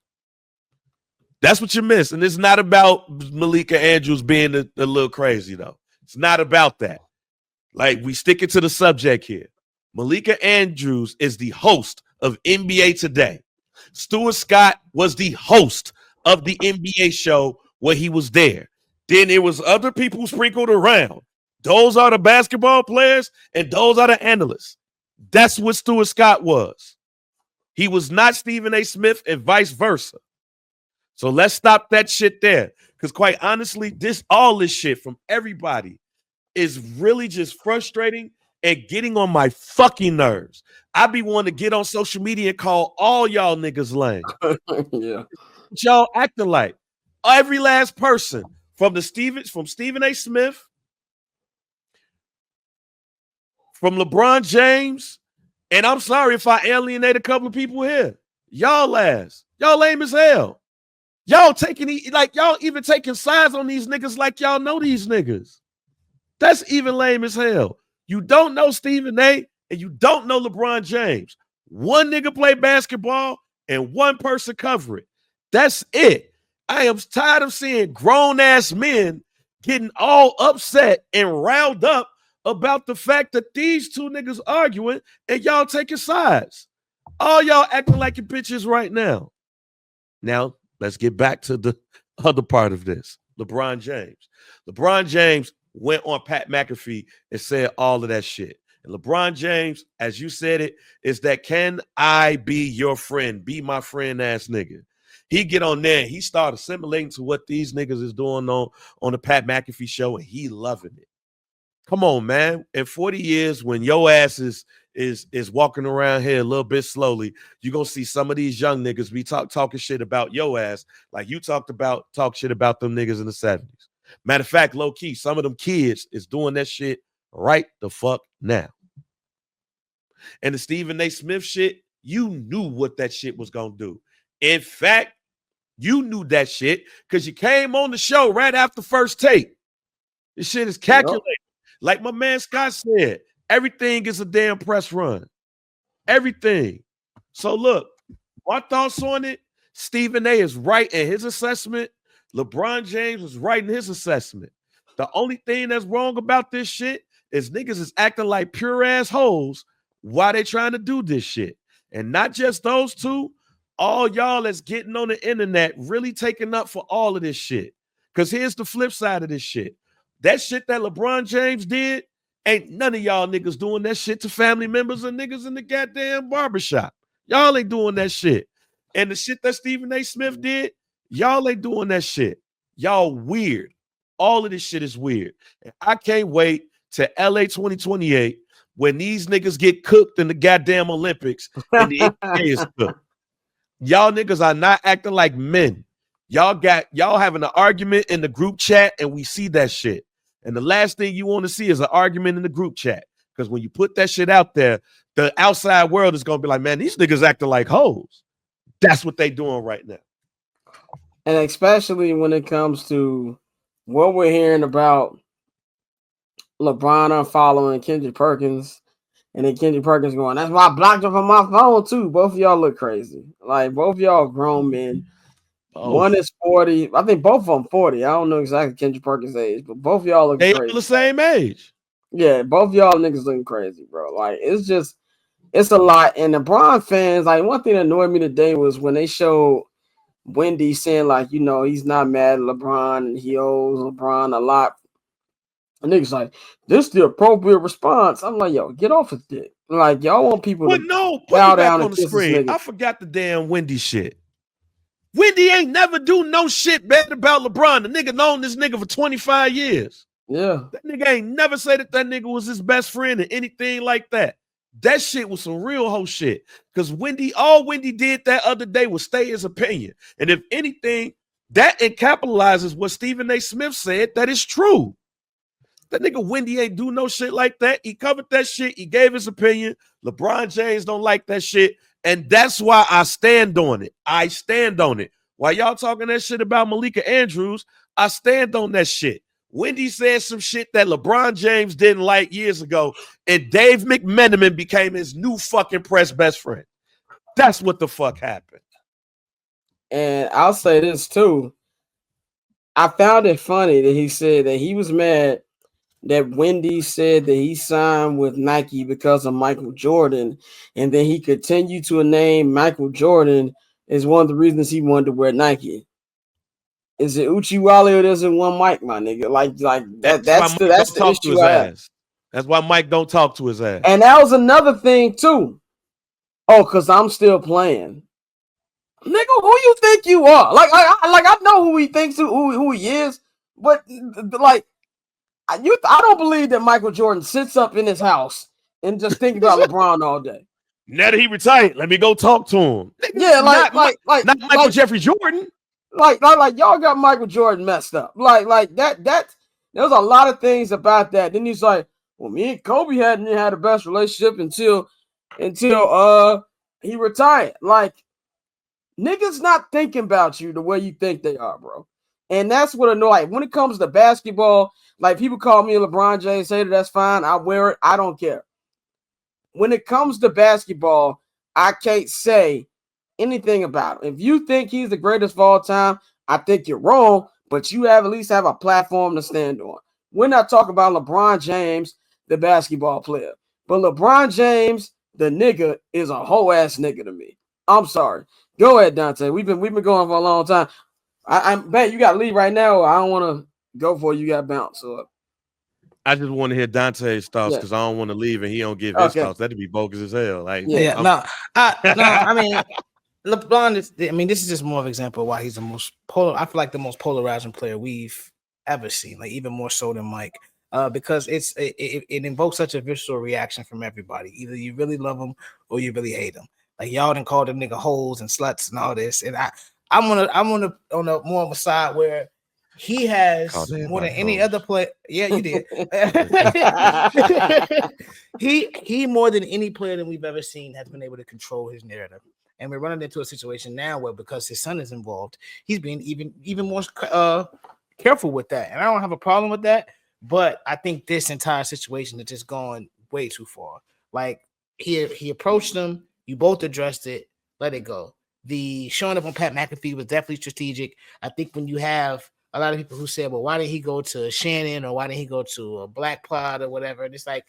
That's what you miss. And it's not about Malika Andrews being a little crazy, though. It's not about that. Like, we stick it to the subject here. Malika Andrews is the host of NBA Today. Stuart Scott was the host of the NBA show where he was there. Then there was other people sprinkled around. Those are the basketball players, and those are the analysts. That's what Stuart Scott was. He was not Stephen A. Smith and vice versa. So let's stop that shit there. Because quite honestly, all this shit from everybody is really just frustrating and getting on my fucking nerves. I be wanting to get on social media and call all y'all niggas lame. Yeah. What y'all acting like. Every last person from Stephen A. Smith, from LeBron James, and I'm sorry if I alienate a couple of people here. Y'all lame as hell. Y'all even taking sides on these niggas like y'all know these niggas. That's even lame as hell. You don't know Stephen A. and you don't know LeBron James. One nigga play basketball and one person cover it. That's it. I am tired of seeing grown-ass men getting all upset and riled up about the fact that these two niggas arguing and y'all taking sides. All y'all acting like your bitches right now. Now, let's get back to the other part of this. LeBron James. LeBron James went on Pat McAfee and said all of that shit. And LeBron James, as you said it, is that can I be your friend? Be my friend ass nigga. He get on there and he start assimilating to what these niggas is doing on the Pat McAfee show, and he loving it. Come on, man. In 40 years, when your ass is is walking around here a little bit slowly, you're gonna see some of these young niggas be talking shit about your ass, like you talk shit about them niggas in the 70s. Matter of fact, low key, some of them kids is doing that shit right the fuck now. And the Stephen A. Smith shit, you knew what that shit was gonna do. In fact, you knew that shit because you came on the show right after first take. This shit is calculated. Yep. Like my man Scott said, everything is a damn press run. Everything. So look, my thoughts on it, Stephen A. is right in his assessment. LeBron James was right in his assessment. The only thing that's wrong about this shit is niggas is acting like pure assholes while they trying to do this shit. And not just those two, all y'all that's getting on the internet really taking up for all of this shit. Because here's the flip side of this shit. That shit that LeBron James did, ain't none of y'all niggas doing that shit to family members and niggas in the goddamn barbershop. Y'all ain't doing that shit. And the shit that Stephen A. Smith did, y'all ain't doing that shit. Y'all weird. All of this shit is weird. And I can't wait to LA 2028 when these niggas get cooked in the goddamn Olympics and the NBA is cooked. Y'all niggas are not acting like men. Y'all having an argument in the group chat and we see that shit. And the last thing you want to see is an argument in the group chat. Because when you put that shit out there, the outside world is going to be like, man, these niggas acting like hoes. That's what they doing right now. And especially when it comes to what we're hearing about LeBron unfollowing Kendrick Perkins, and then Kendrick Perkins going, that's why I blocked him from my phone too. Both of y'all look crazy. Like, both of y'all grown men. Oh. One is 40. I think both of them 40. I don't know exactly Kendrick Perkins' age, but both of y'all look crazy. They all the same age. Yeah, both of y'all niggas looking crazy, bro. Like, it's a lot. And the Bron fans, like, one thing that annoyed me today was when they showed Wendy saying, like, you know, he's not mad at LeBron and he owes LeBron a lot. And niggas like, this is the appropriate response. I'm like, yo, get off of it. Like, y'all want people to bow down on the screen. I forgot the damn Wendy shit. Wendy ain't never do no shit bad about LeBron. The nigga known this nigga for 25 years. Yeah. That nigga ain't never said that nigga was his best friend or anything like that. That shit was some real hoe shit. Because all Wendy did that other day was state his opinion. And if anything, that capitalizes what Stephen A. Smith said that is true. That nigga Wendy ain't do no shit like that. He covered that shit. He gave his opinion. LeBron James don't like that shit. And that's why I stand on it. I stand on it. While y'all talking that shit about Malika Andrews, I stand on that shit. Wendy said some shit that LeBron James didn't like years ago, and Dave McMenamin became his new fucking press best friend. That's what the fuck happened. And I'll say this too. I found it funny that he said that he was mad that Wendy said that he signed with Nike because of Michael Jordan, and then he continued to name Michael Jordan as one of the reasons he wanted to wear Nike. Is it Uchiwali or does it one Mike, my nigga? Like that. That's the issue. That's why Mike don't talk to his ass. And that was another thing too. Oh, because I'm still playing. Nigga, who you think you are? Like I know who he thinks who he is, but like. I don't believe that Michael Jordan sits up in his house and just think about LeBron all day. Now that he retired, let me go talk to him. Yeah, not Michael Jeffrey Jordan. Like y'all got Michael Jordan messed up. Like that. There's a lot of things about that. Then he's like, well, me and Kobe hadn't had the best relationship until he retired. Like, niggas not thinking about you the way you think they are, bro. And that's what annoys. Like, when it comes to basketball, like, people call me a LeBron James hater, that's fine. I wear it. I don't care. When it comes to basketball, I can't say anything about him. If you think he's the greatest of all time, I think you're wrong, but you at least have a platform to stand on. We're not talking about LeBron James, the basketball player. But LeBron James, the nigga, is a whole ass nigga to me. I'm sorry. Go ahead, Dante. We've been going for a long time. I bet you got to leave right now, or I don't want to go for it. You got to bounce. So I just want to hear Dante's thoughts because I don't want to leave and he don't give his thoughts. That'd be bogus as hell. Like, I mean, LeBron is. I mean, this is just more of an example of why he's the most polar. I feel like the most polarizing player we've ever seen. Like, even more so than Mike. because it invokes such a visceral reaction from everybody. Either you really love them or you really hate them. Like y'all done called them nigga hoes and sluts and all this, and I'm on a more of a side where he has more than any other player. Yeah, you did. he more than any player that we've ever seen has been able to control his narrative. And we're running into a situation now where, because his son is involved, he's being even more careful with that. And I don't have a problem with that, but I think this entire situation is just going way too far. Like he approached them, you both addressed it, let it go. The showing up on Pat McAfee was definitely strategic. I think when you have a lot of people who said, well, why didn't he go to Shannon, or why didn't he go to a Black Pod or whatever? And it's like,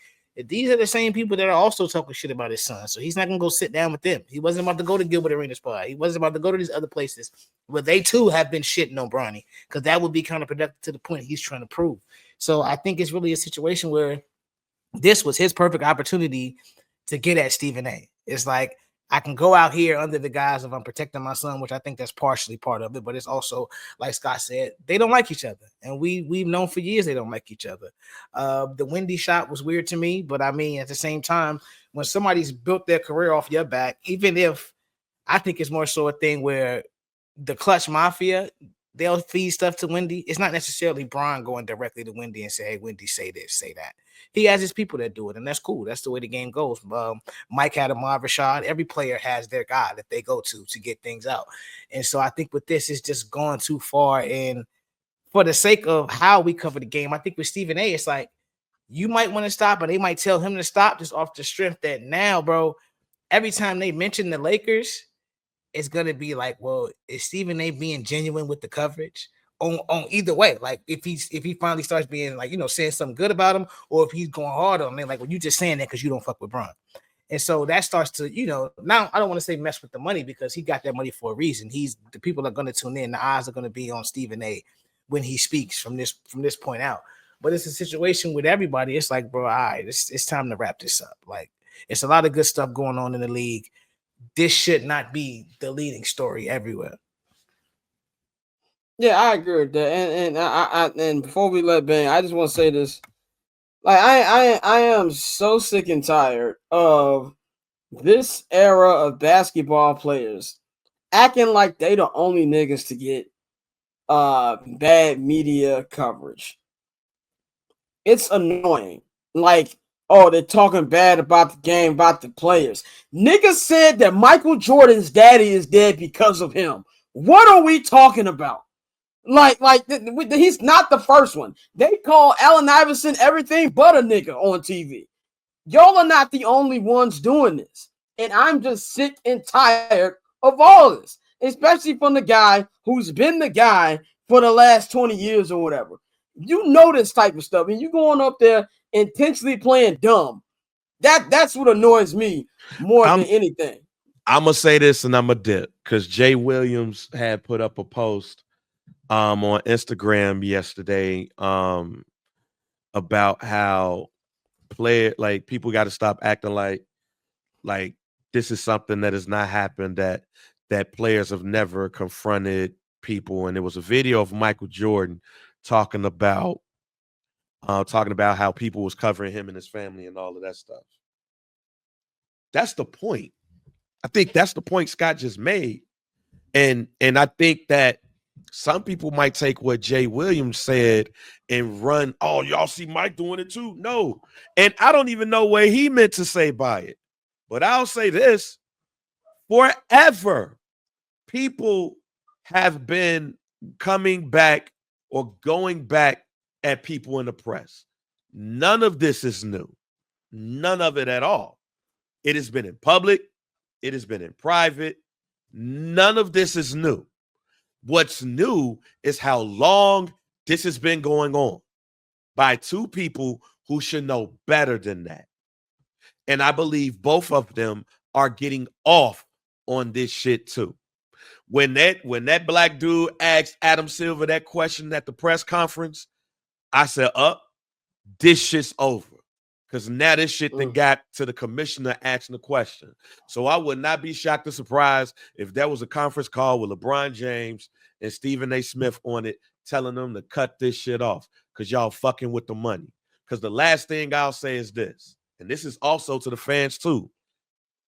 these are the same people that are also talking shit about his son. So he's not going to go sit down with them. He wasn't about to go to Gilbert Arenas Pod. He wasn't about to go to these other places where they too have been shitting on Bronny, because that would be counterproductive to the point he's trying to prove. So I think it's really a situation where this was his perfect opportunity to get at Stephen A. It's like, I can go out here under the guise of I'm protecting my son, which I think that's partially part of it, but it's also, like Scott said, they don't like each other. And we've known for years they don't like each other. The Wendy shot was weird to me, but I mean, at the same time, when somebody's built their career off your back, even if I think it's more so a thing where the Clutch Mafia, they'll feed stuff to Wendy. It's not necessarily Bron going directly to Wendy and say, hey, Wendy, say this, say that. He has his people that do it, and that's cool. That's the way the game goes. Mike had a Marv Rashad. Every player has their guy that they go to get things out. And so I think with this, it's just gone too far. And for the sake of how we cover the game, I think with Stephen A, it's like, you might want to stop, but they might tell him to stop just off the strength that now, bro, every time they mention the Lakers, it's going to be like, well, is Stephen A being genuine with the coverage? On either way, like if he finally starts being like, saying something good about him, or if he's going hard on him, like, well, you just saying that because you don't fuck with Bron. And so that starts to, now I don't want to say mess with the money, because he got that money for a reason. The people are going to tune in. The eyes are going to be on Stephen A when he speaks from this point out. But it's a situation with everybody. It's like, bro, all right, it's time to wrap this up. Like, it's a lot of good stuff going on in the league. This should not be the leading story everywhere. Yeah, I agree with that. And before we let bang, I just want to say this. Like, I am so sick and tired of this era of basketball players acting like they the only niggas to get bad media coverage. It's annoying. Like, oh, they're talking bad about the game, about the players. Niggas said that Michael Jordan's daddy is dead because of him. What are we talking about? Like he's not the first one. They call Allen Iverson everything but a nigga on TV. Y'all are not the only ones doing this. And I'm just sick and tired of all this, especially from the guy who's been the guy for the last 20 years or whatever. You know this type of stuff, and you going up there intentionally playing dumb. That's what annoys me more than anything. I'm going to say this, and I'm going to dip, because Jay Williams had put up a post on Instagram yesterday about how people got to stop acting like this is something that has not happened, that players have never confronted people. And there was a video of Michael Jordan talking about how people was covering him and his family and all of that stuff. That's the point. I think that's the point Scott just made. And I think that some people might take what Jay Williams said and run, oh, y'all see Mike doing it too? No. And I don't even know what he meant to say by it. But I'll say this. Forever, people have been coming back or going back at people in the press. None of this is new. None of it at all. It has been in public. It has been in private. None of this is new. What's new is how long this has been going on by two people who should know better than that. And I believe both of them are getting off on this shit too. When that black dude asked Adam Silver that question at the press conference, I said, this shit's over. Because now this shit then got to the commissioner asking the question. So I would not be shocked or surprised if there was a conference call with LeBron James and Stephen A. Smith on it telling them to cut this shit off because y'all fucking with the money. because the last thing I'll say is this, and this is also to the fans too.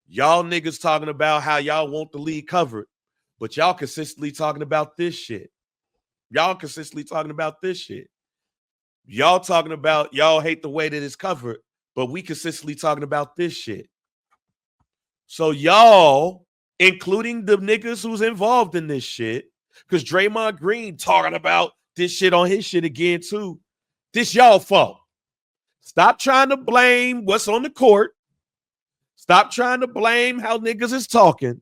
Y'all niggas talking about how y'all want the league covered, but y'all consistently talking about this shit. Y'all consistently talking about this shit. Y'all talking about y'all hate the way that it's covered, but we consistently talking about this shit. So y'all, including the niggas who's involved in this shit, because Draymond Green talking about this shit on his shit again too. This y'all fault. Stop trying to blame what's on the court. Stop trying to blame how niggas is talking.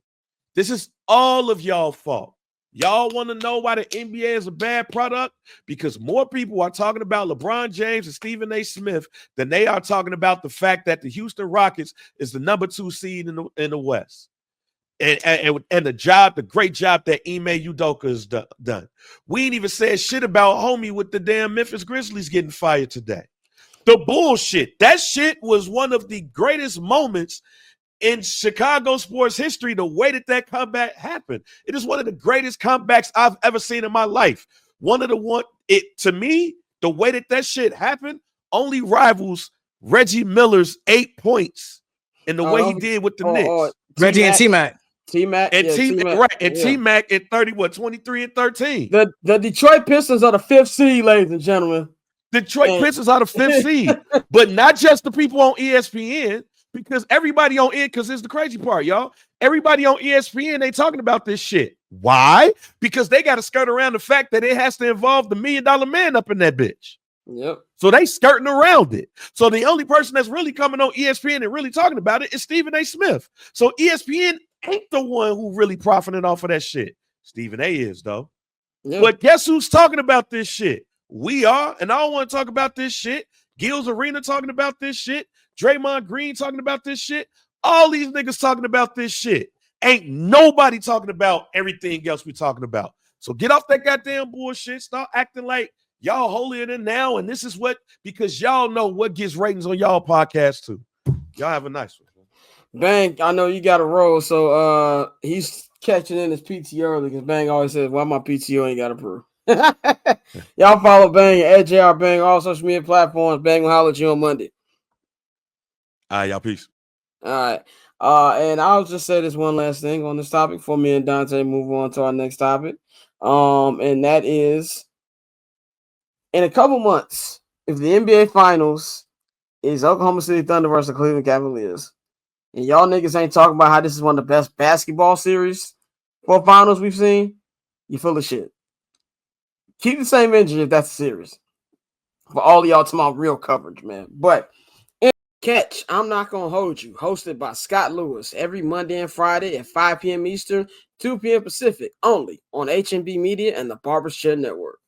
This is all of y'all fault. Y'all want to know why the NBA is a bad product? Because more people are talking about LeBron James and Stephen A. Smith than they are talking about the fact that the Houston Rockets is the number 2 seed in the West. And the great job that Ime Udoka has done. We ain't even said shit about homie with the damn Memphis Grizzlies getting fired today. The bullshit. That shit was one of the greatest moments in Chicago sports history, the way that comeback happened. It is one of the greatest comebacks I've ever seen in my life. To me, the way that shit happened only rivals Reggie Miller's 8 points and the way he did with the Knicks. Reggie and T-Mac. T-Mac. And yeah, T-Mac, right. And yeah. T-Mac at 23 and 13. The Detroit Pistons are the 5th seed, ladies and gentlemen. Detroit Pistons are the 5th seed. But not just the people on ESPN, because everybody on it, because it's the crazy part, y'all. Everybody on ESPN, they talking about this shit. Why? Because they got to skirt around the fact that it has to involve the $1 million man up in that bitch. Yep. So they skirting around it. So the only person that's really coming on ESPN and really talking about it is Stephen A. Smith. So ESPN ain't the one who really profiting off of that shit. Stephen A. is, though. Yep. But guess who's talking about this shit? We are, and I don't want to talk about this shit. Gil's Arena talking about this shit. Draymond Green talking about this shit. All these niggas talking about this shit. Ain't nobody talking about everything else we talking about. So get off that goddamn bullshit. Start acting like y'all holier than now, and this is what, because y'all know what gets ratings on y'all podcast too. Y'all have a nice one. Bang, I know you got a roll, so he's catching in his PTO early because Bang always says, "Why my PTO ain't got approved?" Y'all follow Bang at JR Bang, all social media platforms. Bang will holler at you on Monday. All right, y'all, peace. All right. And I'll just say this one last thing on this topic before me and Dante move on to our next topic. And that is, in a couple months, if the NBA Finals is Oklahoma City Thunder versus the Cleveland Cavaliers, and y'all niggas ain't talking about how this is one of the best basketball series for finals we've seen, you full of shit. Keep the same energy if that's a series. For all of y'all talking about real coverage, man. But Catch, I'm Not Gonna Hold You, hosted by Scott Lewis every Monday and Friday at 5 p.m. Eastern, 2 p.m. Pacific, only on HMB Media and the Barber's Chair Network.